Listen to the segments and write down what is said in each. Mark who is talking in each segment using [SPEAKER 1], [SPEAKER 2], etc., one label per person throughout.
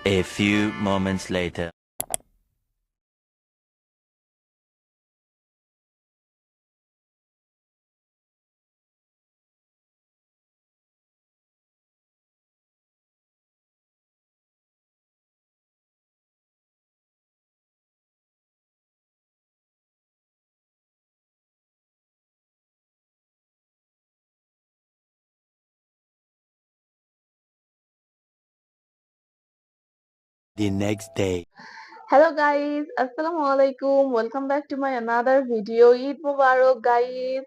[SPEAKER 1] A few moments later. The next day.
[SPEAKER 2] Hello guys, আসসালামু আলাইকুম। Welcome back to my another video. Eid মোবারক guys.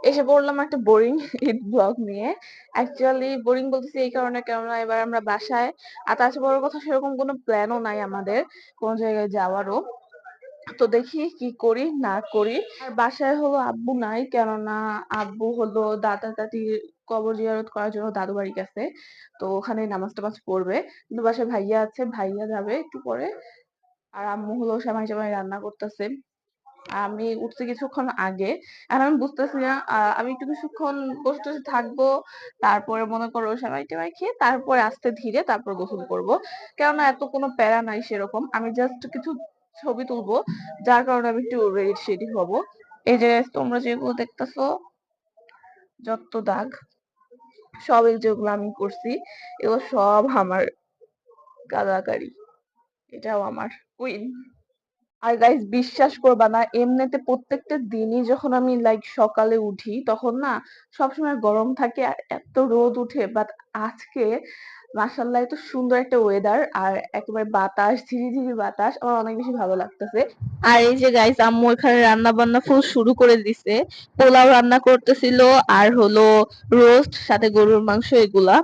[SPEAKER 2] এসে পড়লাম একটা বোরিং ঈদ ব্লগ নিয়ে। অ্যাকচুয়ালি বোরিং বলতেছি এই কারণে, কেননা এবার আমরা বাসায়, আর তার চেয়ে বড় কথা সেরকম কোনো প্ল্যানও নাই আমাদের কোনো জায়গায় যাওয়ারও। তো দেখি কি করি না করি। আর বাসায় হলো আব্বু নাই, কেননা আব্বু হলো দাদা দাদির কবর জিয়ারত করার জন্য দাদু বাড়ি গেছে। তো ওখানে নামাজ টামাজ পড়বে। কিন্তু বাসায় ভাইয়া আছে, ভাইয়া যাবে একটু পরে। আর আম্মু হলো সেমাই টেমাই রান্না করতেছে। আমি উঠছি কিছুক্ষণ আগে। আর আমি বুঝতেছি না, আমি একটু কিছুক্ষণ বসে টসে থাকবো, তারপরে মনে করো সেমাই টেমাই খেয়ে তারপরে আস্তে ধীরে তারপর গোসল করব। কেননা এত কোনো প্যারা নাই সেরকম, আমি জাস্ট কিছু ছবি তুলবো, যার কারণে আমি একটু রেডি সেডি হবো। এই যে তোমরা যেগুলো দেখতেছো, যত দাগ, সব এই যেগুলো আমি করছি, এগুলো সব আমার কালাকারি। এটাও আমার কুইন। আর গাইস বিশ্বাস করবা না, এমনিতে প্রত্যেকটা দিনই যখন আমি লাইক সকালে উঠি তখন না সবসময় গরম থাকে আর এত রোদ উঠে, বাট আজকে মাশাআল্লাহ এত সুন্দর একটা ওয়েদার, আর একেবারে বাতাস, ঝিরিঝিরি বাতাস, আমার অনেক বেশি ভালো লাগতেছে। আর এই যে গাইস আম্মু এখানে রান্না বান্না ফুল শুরু করে দিছে। পোলাও রান্না করতেছিল, আর হলো রোস্ট, সাথে গরুর মাংস, এগুলা।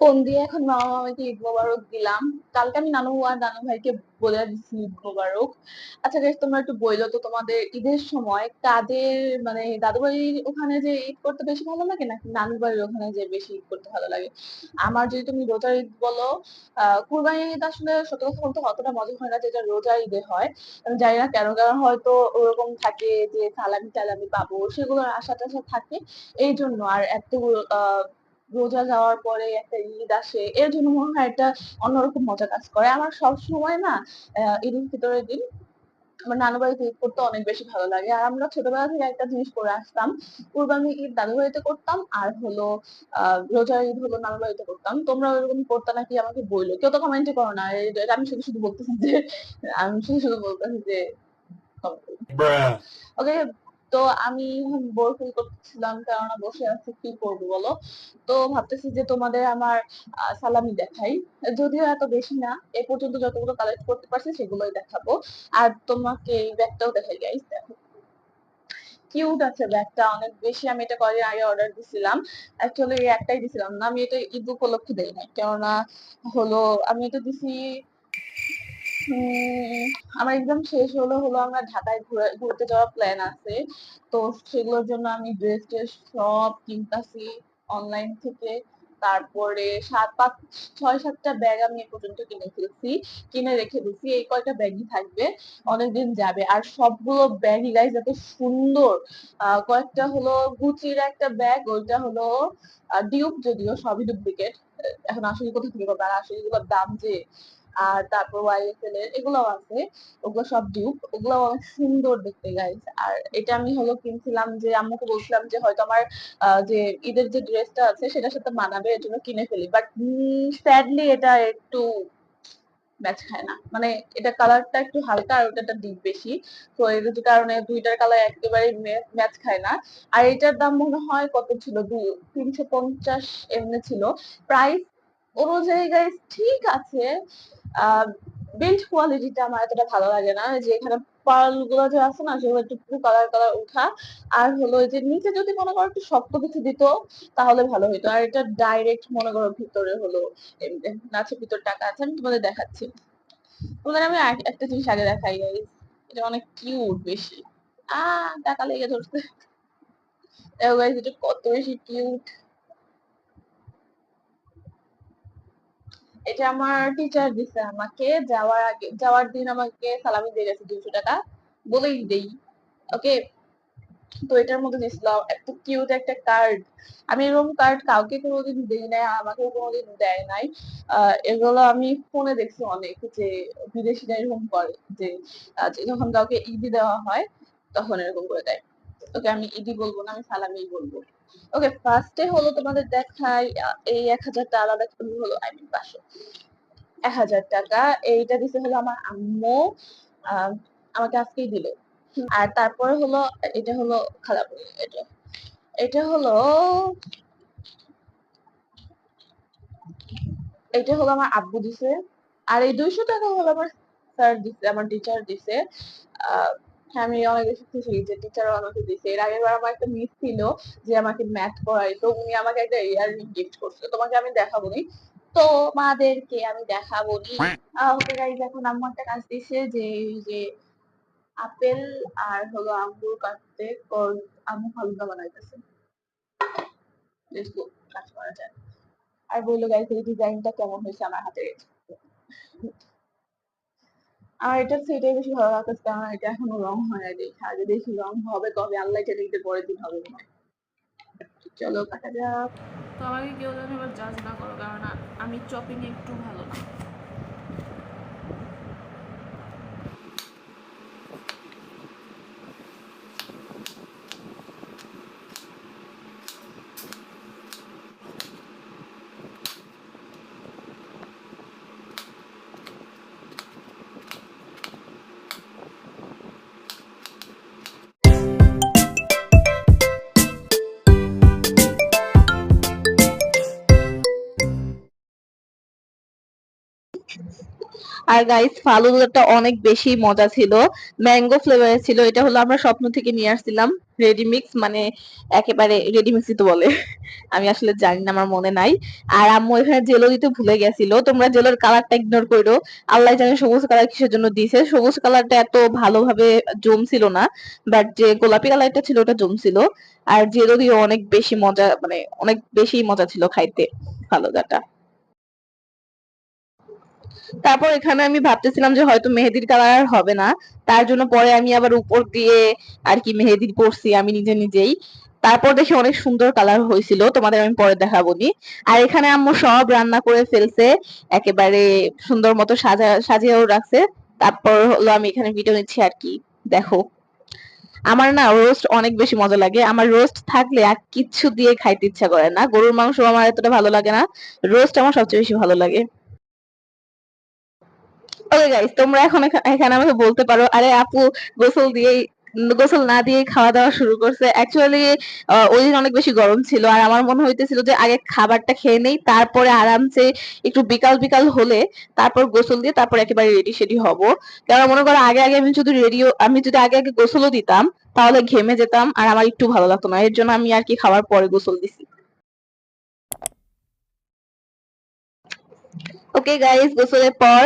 [SPEAKER 2] ফোন দিয়ে এখন মামা মামিকে ঈদ মোবারক দিলাম। কালকে আমি নানু আর নানু ভাইকে বলে দিচ্ছি ঈদ মোবারক। আচ্ছা গাইস, তোমরা একটু বইলো তো, তোমাদের ঈদের সময় কাদের, মানে দাদু বাড়ির ওখানে যে ঈদ করতে বেশি ভালো লাগে নাকি নানু বাড়ির ওখানে যে বেশি ঈদ করতে ভালো লাগে? আমার যদি তুমি রোজার ঈদ বলো, কুরবানির ঈদ আসলে সত্যি কথা বলতে অতটা মজা হয় না যেটা রোজার ঈদে হয়। আমি জানি না কেন, কারণ হয়তো ওরকম থাকে যে সালামি টালামি পাবো, সেগুলোর আশা টাশা থাকে এই জন্য। আর এত আহ রোজা যাওয়ার পরে একটা ঈদ আসে, এর জন্য মনে হয় একটা অন্যরকম মজা কাজ করে। আমার সব সময় না ঈদ উল ফিতরের দিন আমার নানু বাড়িতে ঈদ করতে অনেক বেশি ভালো লাগে। আর আমরা ছোটবেলা থেকে একটা জিনিস করে আসতাম, কুরবানি ঈদ দাদু বাড়িতে করতাম, আর হলো রোজার ঈদ হলো নানু বাড়িতে করতাম। তোমরা ওরকম করতে নাকি আমাকে বইলো, কেউ তো কমেন্টই করো না। এটা আমি শুধু শুধু বলতেছি যে, আমি শুধু শুধু বলতেছি যে ওকে। তো আমি এখন বোর ফিল করতেছিলাম, কেননা বসে আছি, কি করবো বলো? তো ভাবতেছি যে তোমাদের আমার সালামি দেখাই, যদিও এত বেশি না, এ পর্যন্ত যতগুলো কালেক্ট করতে পারছি সেগুলোই দেখাবো। আর তোমাকে এই ব্যাগটাও দেখাই গাইস, দেখো কিউট আছে ব্যাগটা অনেক বেশি। আমি এটা কদিন আগে অর্ডার দিছিলাম। অ্যাকচুয়ালি একটাই দিছিলাম না, আমি এটা ঈদ উপলক্ষে দেই নাই, কেননা হলো আমি এটা দিছি আমার এক্সাম শেষ হলো হলো আমরা ঢাকায় ঘুরতে যাওয়ার প্ল্যান আছে। তো সেগুলোর জন্য আমি ড্রেস ট্রেস সব কিনতাছি অনলাইন থেকে। তারপরে সাত পাঁচ ছয় সাতটা ব্যাগ আমি এ পর্যন্ত কিনে ফেলছি, কিনে রেখে দিছি। এই কয়টা ব্যাগই থাকবে, অনেকদিন যাবে। আর সবগুলো ব্যাগই গাইজ এত সুন্দর। কয়েকটা হলো গুচির একটা ব্যাগ, ওইটা হলো ডিউক, যদিও সবই ডুপ্লিকেট। এখন আসলে কোথা থেকে পাবো, আর আসলে এগুলোর দাম যে। আর তারপর ওয়াইএসএল এর এগুলাও আছে, ওগুলো সব ডিউক, ওগুলো অনেক সুন্দর দেখতে গাইস। আর এটা আমি হলো কিনছিলাম, যে আম্মুকে বলছিলাম যে হয়তো আমার যে ঈদের যে ড্রেসটা আছে সেটার সাথে মানাবে, এর জন্য কিনে ফেলি। বাট স্যাডলি এটা একটু ম্যাচ খায় না, মানে এটা কালারটা একটু হালকা আর ওটা ডিপ বেশি। তো এর কারণে দুইটার কালার একেবারে ম্যাচ খায় না। আর এটার দাম মনে হয় কত ছিল, 350 এমনি ছিল প্রাইস অনুযায়ী গাইস, ঠিক আছে। বিল্ড কোয়ালিটিটা আমার এতটা ভালো লাগে না, যে এখানে পার্ল গুলো যে আছে না সেগুলো একটু পুরো কালার কালার উঠা। আর হলো যে নিচে যদি মনে করো একটু শক্ত কিছু দিত তাহলে ভালো হতো। আর এটা ডাইরেক্ট মনে করো ভিতরে হলো নাচের ভিতর টাকা আছে, আমি তোমাদের দেখাচ্ছি। তোমাদের আমি একটা জিনিস আগে দেখাই গাইস, এটা অনেক কিউট বেশি। টাকা লেগে ধরছে। দেখো গাইস এটা কত বেশি কিউট। এটা আমার টিচার দিছে আমাকে যাওয়ার আগে, যাওয়ার দিন আমাকে সালামি দিয়ে গেছে 200 টাকা, বলেই দেই। ওকে, তো এটার মধ্যে দিছিল এত কিউট একটা কার্ড। আমি এরকম কার্ড কাউকে কোনোদিন দেই নাই, আমাকেও কোনোদিন দেয় নাই। এগুলো আমি ফোনে দেখছি অনেক, যে বিদেশিরা এরকম করে, যে যখন কাউকে ঈদি দেওয়া হয় তখন এরকম করে দেয়। ওকে, আমি ঈদি বলবো না, আমি সালামি বলবো। ওকে, ফার্স্টে হলো তোমাদের দেখাই এই ১,০০০টা আলাদা হলো, আই মিন ৫০০, ১,০০০ টাকা। এইটা দিছে হলো আমার আম্মু, আমাকে আজকেই দিল। আর তারপরে হলো এটা হলো খালামণি, এটা এটা হলো এটা হলো আমার আব্বু দিছে। আর এই ২০০ টাকা হলো আমার স্যার দিছে, আমার টিচার দিছে। হ্যাঁ, আমি অনেক বেশি খুশি যে টিচারও আমাকে দিছে। এর আগের বার আমার একটা মিস ছিল যে আমাকে ম্যাথ পড়াইতো, উনি আমাকে একটা ইয়াররিং গিফট করছিল, তোমাকে আমি দেখাবো নি, তোমাদেরকে আমি দেখাবো নি। ওকে গাইজ, এখন আম্মু একটা কাজ দিছে, যে আপেল আর হলো আঙ্গুর কাটতে, আম্মু ফালুদা বানাইতেছে। দেখবো কাজ করা যায়। আর বললো গাইজ এই ডিজাইনটা কেমন হয়েছে আমার হাতে। আমার এটা সেটাই বেশি ভালো লাগতেছে, কারণ এটা এখনো রং হয় নাই, দেখি আগে দেখি রং হবে কবে, আল্লাহ জানে ঈদের পরের দিন হবে কিনা। চলো কাটা যাক। তো আমাকে কেউ যেন এবার জাজ না করো, কারণ আমি চপিং একটু ভালো না। আর গাইস, ফালুদাটা অনেক বেশি মজা ছিল, ম্যাঙ্গো ফ্লেভারের ছিল। এটা হলো আমরা স্বপ্ন থেকে নিয়ে আসছিলাম, রেডি মিক্স, মানে একেবারে রেডি মিক্সই তো বলে। আমি আসলে জানি না, আমার মনে নাই। আর আম্মু এখানে জেলো দিতে ভুলে গেছিল, তোমরা জেলোর কালারটা ইগনোর করো, আল্লাহ জানে সবুজ কালার কিসের জন্য দিছে। সবুজ কালারটা এত ভালোভাবে জমছিল না, বাট যে গোলাপি কালারটা ছিল ওটা জমছিল। আর জেলো দিয়ে অনেক বেশি মজা, মানে অনেক বেশি মজা ছিল খাইতে ফালুদাটা। তারপর এখানে আমি ভাবতেছিলাম যে হয়তো মেহেদির কালার আর হবে না, তার জন্য পরে আমি আবার উপর দিয়ে আর কি মেহেদি করছি আমি নিজে নিজেই। তারপর দেখি অনেক সুন্দর কালার হয়েছিল, তোমাদের আমি পরে দেখাবো নি। আর এখানে আম্মু সব রান্না করে ফেলছে, একেবারে সুন্দর মতো সাজিয়েও রাখছে। তারপর হলো আমি এখানে ভিডিও নিচ্ছি আর কি। দেখো, আমার না রোস্ট অনেক বেশি মজা লাগে, আমার রোস্ট থাকলে আর কিচ্ছু দিয়ে খাইতে ইচ্ছা করে না। গরুর মাংস আমার এতটা ভালো লাগে না, রোস্ট আমার সবচেয়ে বেশি ভালো লাগে। ওকে গাইস, তোমরা এখন এখানে আমাকে বলতে পারো, আরে আপু গোসল দিয়েই গোসল না দিয়ে খাওয়া দাওয়া শুরু করছে। অ্যাকচুয়ালি ওই দিন অনেক বেশি গরম ছিল, আর আমার মনে হইতেছিল যে আগে খাবারটা খেয়ে নেই, তারপরে আরামসে একটু বিকাল বিকাল হলে তারপর গোসল দিয়ে তারপর একেবারে রেডি সেডি হব। কারণ মনে করো আগে আগে আমি যদি আগে আগে গোসলও দিতাম, তাহলে ঘেমে যেতাম আর আমার একটু ভালো লাগতো না, এর জন্য আমি আর কি খাওয়ার পরে গোসল দিছি। ওকে গাইস, গোসলের পর,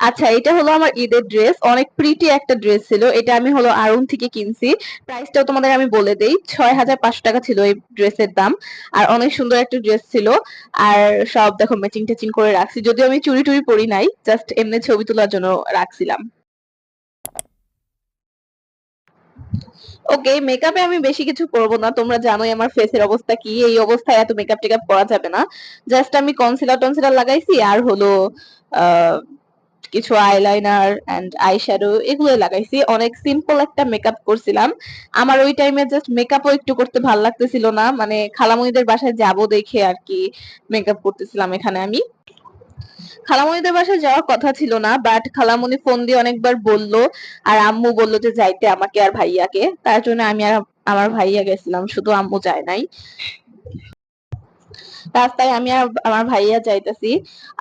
[SPEAKER 2] আচ্ছা এটা হলো আমার ঈদের ড্রেস, অনেক প্রিটি একটা ড্রেস ছিল, এটা আমি হলো আড়ং থেকে কিনছি। প্রাইসটাও তোমাদের আমি বলে দেই, ৬,৫০০ টাকা ছিল এই ড্রেসের দাম। আর অনেক সুন্দর একটা ড্রেস ছিল। আর সব দেখো ম্যাচিং টেচিং করে রাখছি, যদিও আমি চুরি টুরি পরি নাই, জাস্ট এমনি ছবি তোলার জন্য রাখছিলাম। ওকে, মেকআপে আমি বেশি কিছু করবো না, তোমরা জানোই আমার ফেসের অবস্থা কি, এই অবস্থায় এত মেকআপ টেকআপ করা যাবে না। জাস্ট আমি কনসিলার টনসিলার লাগাইছি, আর হলো আহ কিছু আইলাইনার এন্ড আই শ্যাডো এগুলো লাগাইছি, অনেক সিম্পল একটা মেকআপ করছিলাম। আমার ওই টাইমে জাস্ট মেকআপও একটু করতে ভালো লাগতেছিল না, মানে খালামণিদের বাসায় যাব দেখে আর কি মেকআপ করতেছিলাম এখানে আমি। খালামণিদের বাসায় যাওয়ার কথা ছিল না, বাট খালামণি ফোন দিয়ে অনেকবার বলল, আর আম্মু বলল যে যাইতে আমাকে আর ভাইয়াকে, তার জন্য আমি আর আমার ভাইয়া গেছিলাম, শুধু আম্মু যায় নাই। রাস্তায় আমি আর আমার ভাইয়া যাইতেছি।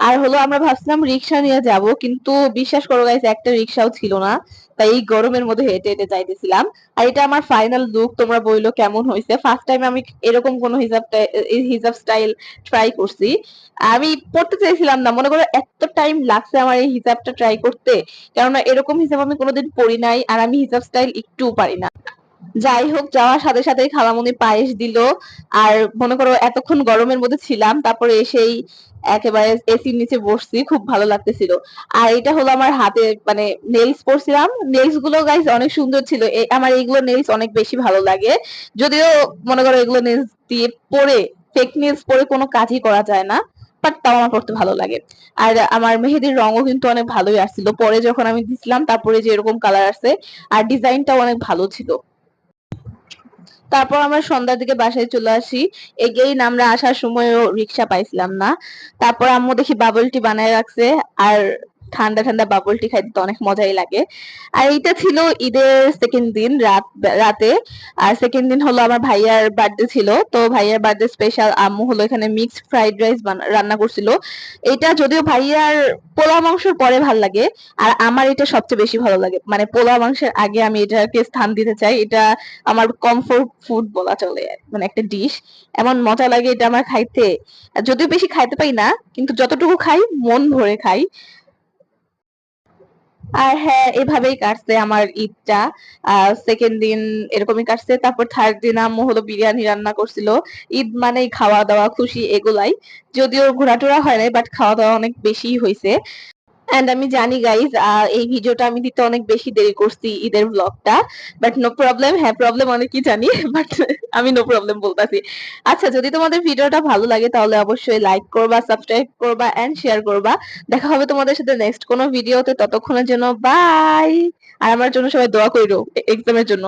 [SPEAKER 2] আর হলো আমরা ভাবছিলাম রিক্সা নিয়ে যাব, কিন্তু বিশ্বাস করো গাইস, একটা রিক্সাও ছিল না। তাই এই গরমের মধ্যে হেঁটে হেঁটে যাইতেছিলাম। আর এটা আমার ফাইনাল লুক, তোমরা বইলো কেমন হয়েছে। ফার্স্ট টাইম আমি এরকম কোন হিজাব স্টাইল ট্রাই করছি। আমি পড়তে চাইছিলাম না, মনে করো এত টাইম লাগছে আমার এই হিজাবটা ট্রাই করতে, কেননা এরকম হিজাব আমি কোনোদিন পরি নাই, আর আমি হিজাব স্টাইল একটু পারি না। যাই হোক, যাওয়ার সাথে সাথেই খালামণি পায়েস দিল। আর মনে করো এতক্ষণ গরমের মধ্যে ছিলাম, তারপরে এসেই একেবারে এসির নিচে বসছি, খুব ভালো লাগতেছিল। আর এটা হলো আমার হাতে মানে নেইলস পরছিলাম, নেইলস গুলো গাইস অনেক সুন্দর ছিল। আমার এইগুলো নেইলস অনেক বেশি ভালো লাগে। যদিও মনে করো এগুলো নেইলস দিয়ে পরে, ফেক নেইলস পরে কোনো কাজই করা যায় না, বাট তাও আমার পড়তে ভালো লাগে। আর আমার মেহেদির রঙও কিন্তু অনেক ভালোই আসছিল, পরে যখন আমি দিছিলাম তারপরে যে এরকম কালার আসছে। আর ডিজাইনটাও অনেক ভালো ছিল। তারপর আমরা সন্ধ্যার দিকে বাসায় চলে আসি। এগেইন আমরা আসার সময়ও রিক্সা পাইছিলাম না। তারপর আম্মু দেখি বাবল টি বানায় রাখছে। আর ঠান্ডা ঠান্ডা বাবল টি খাইতে তো অনেক মজাই লাগে। আর এইটা ছিল ঈদের সেকেন্ড দিন রাতে। আর সেকেন্ড দিন হলো আমার ভাইয়ার বার্থডে ছিল, তো ভাইয়ার বার্থডে স্পেশাল আম্মু হলো এখানে মিক্সড ফ্রাইড রাইস রান্না করছিল। এটা যদিও ভাইয়ার পোলা মাংসের পরে ভাল লাগে, আর আমার এটা সবচেয়ে বেশি ভালো লাগে। মানে পোলা মাংসের আগে আমি এটাকে স্থান দিতে চাই। এটা আমার কমফোর্ট ফুড বলা চলে, মানে একটা ডিশ। এমন মজা লাগে এটা আমার খাইতে। আর যদিও বেশি খাইতে পাই না, কিন্তু যতটুকু খাই মন ভরে খাই। আর হ্যাঁ, এভাবেই কাটছে আমার ঈদটা। সেকেন্ড দিন এরকমই কাটছে। তারপর থার্ড দিন আম্মু হলো বিরিয়ানি রান্না করছিল। ঈদ মানেই খাওয়া দাওয়া খুশি এগুলাই। যদিও ঘোরাটোরা হয় নাই, বাট খাওয়া দাওয়া অনেক বেশি হয়েছে। এন্ড আমি জানি গাইজ, এই ভিডিওটা আমি দিতে অনেক বেশি দেরি করছি, ঈদের ব্লগটা। বাট নো প্রবলেম, হ্যাঁ প্রবলেম অনেকই জানি, বাট আমি নো প্রবলেম বলতাছি। আচ্ছা, যদি তোমাদের ভিডিওটা ভালো লাগে তাহলে অবশ্যই লাইক করবা, সাবস্ক্রাইব করবা এন্ড শেয়ার করবা। দেখা হবে তোমাদের সাথে নেক্সট কোনো ভিডিওতে, ততক্ষণের জন্য বাই। আর আমার জন্য সবাই দোয়া কইরো এক্সামের জন্য।